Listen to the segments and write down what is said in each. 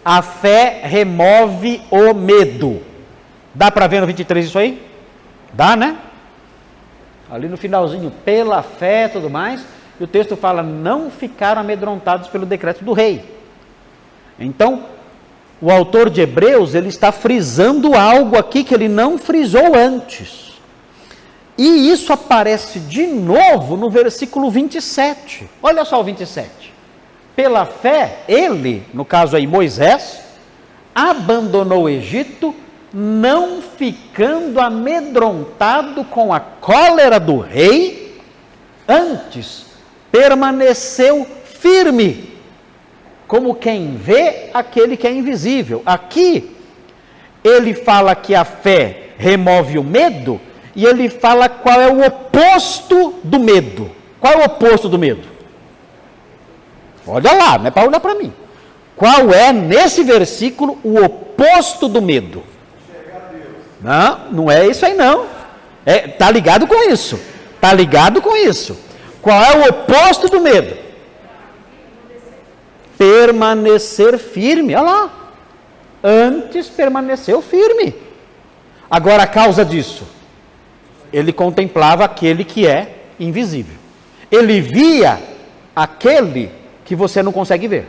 A fé remove o medo. Dá para ver no 23 isso aí? Dá, né? Ali no finalzinho, pela fé e tudo mais, e o texto fala, não ficaram amedrontados pelo decreto do rei. Então, o autor de Hebreus, ele está frisando algo aqui que ele não frisou antes. E isso aparece de novo no versículo 27. Olha só o 27. Pela fé, ele, no caso aí Moisés, abandonou o Egito, não ficando amedrontado com a cólera do rei, antes permaneceu firme, como quem vê aquele que é invisível. Aqui, ele fala que a fé remove o medo, e ele fala qual é o oposto do medo. Qual é o oposto do medo? Olha lá, não é para olhar para mim. Qual é, nesse versículo, o oposto do medo? Não, não é isso aí não. Está ligado com isso. Está ligado com isso. Qual é o oposto do medo? Permanecer firme. Olha lá. Antes permaneceu firme. Agora a causa disso. Ele contemplava aquele que é invisível. Ele via aquele que você não consegue ver.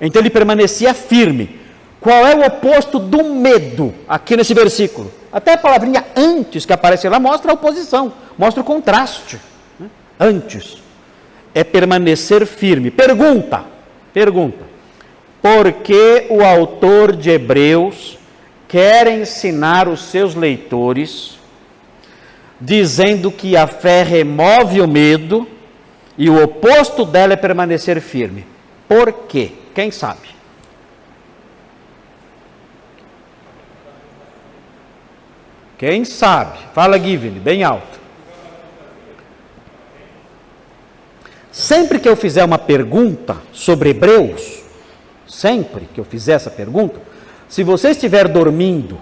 Então ele permanecia firme. Qual é o oposto do medo aqui nesse versículo? Até a palavrinha antes que aparece lá mostra a oposição, mostra o contraste. Né? Antes é permanecer firme. Pergunta, por que o autor de Hebreus quer ensinar os seus leitores dizendo que a fé remove o medo e o oposto dela é permanecer firme? Por quê? Quem sabe? Quem sabe? Fala, Given, bem alto. Sempre que eu fizer uma pergunta sobre Hebreus, sempre que eu fizer essa pergunta, se você estiver dormindo,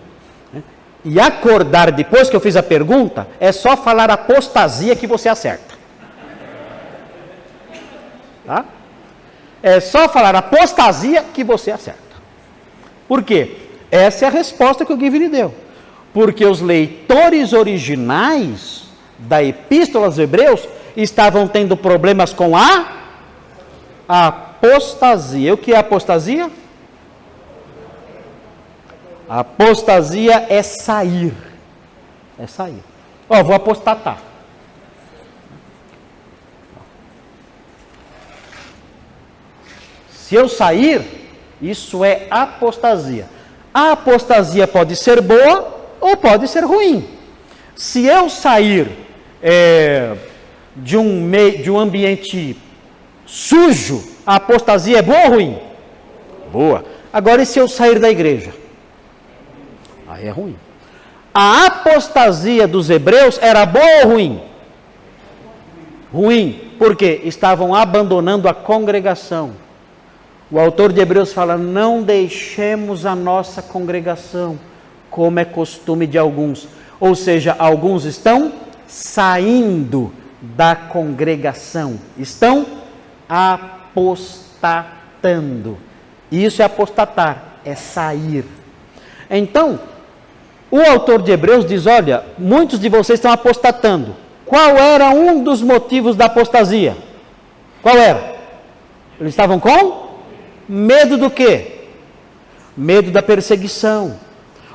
né, e acordar depois que eu fiz a pergunta, é só falar apostasia que você acerta. Tá? É só falar apostasia que você acerta. Por quê? Essa é a resposta que o Given deu. Porque os leitores originais da Epístola aos Hebreus estavam tendo problemas com a apostasia. O que é apostasia? A apostasia é sair. É sair. Ó, vou apostatar. Se eu sair, isso é apostasia. A apostasia pode ser boa ou pode ser ruim. Se eu sair de um ambiente sujo, a apostasia é boa ou ruim? Boa. Agora, e se eu sair da igreja? Aí é ruim. A apostasia dos hebreus era boa ou ruim? Ruim. Por quê? Estavam abandonando a congregação. O autor de Hebreus fala, não deixemos a nossa congregação, como é costume de alguns. Ou seja, alguns estão saindo da congregação, estão apostatando. Isso é apostatar, é sair. Então, o autor de Hebreus diz, olha, muitos de vocês estão apostatando. Qual era um dos motivos da apostasia? Qual era? Eles estavam com medo do quê? Medo da perseguição.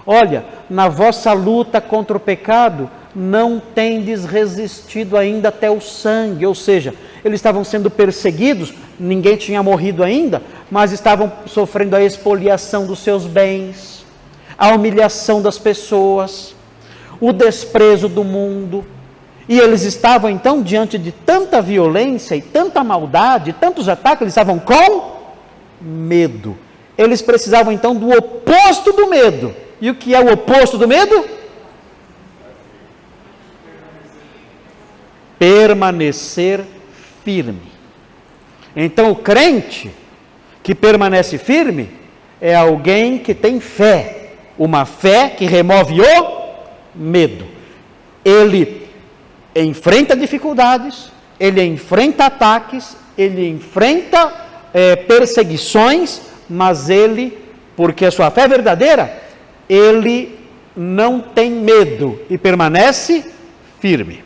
Olha, na vossa luta contra o pecado, não tendes resistido ainda até o sangue. Ou seja, eles estavam sendo perseguidos, ninguém tinha morrido ainda, mas estavam sofrendo a expoliação dos seus bens, a humilhação das pessoas, o desprezo do mundo. E eles estavam então diante de tanta violência e tanta maldade, tantos ataques, eles estavam com medo. Eles precisavam então do oposto do medo. E o que é o oposto do medo? Permanecer firme. Então o crente que permanece firme é alguém que tem fé, uma fé que remove o medo. Ele enfrenta dificuldades, ele enfrenta ataques, ele enfrenta perseguições, mas ele, porque a sua fé é verdadeira, ele não tem medo e permanece firme.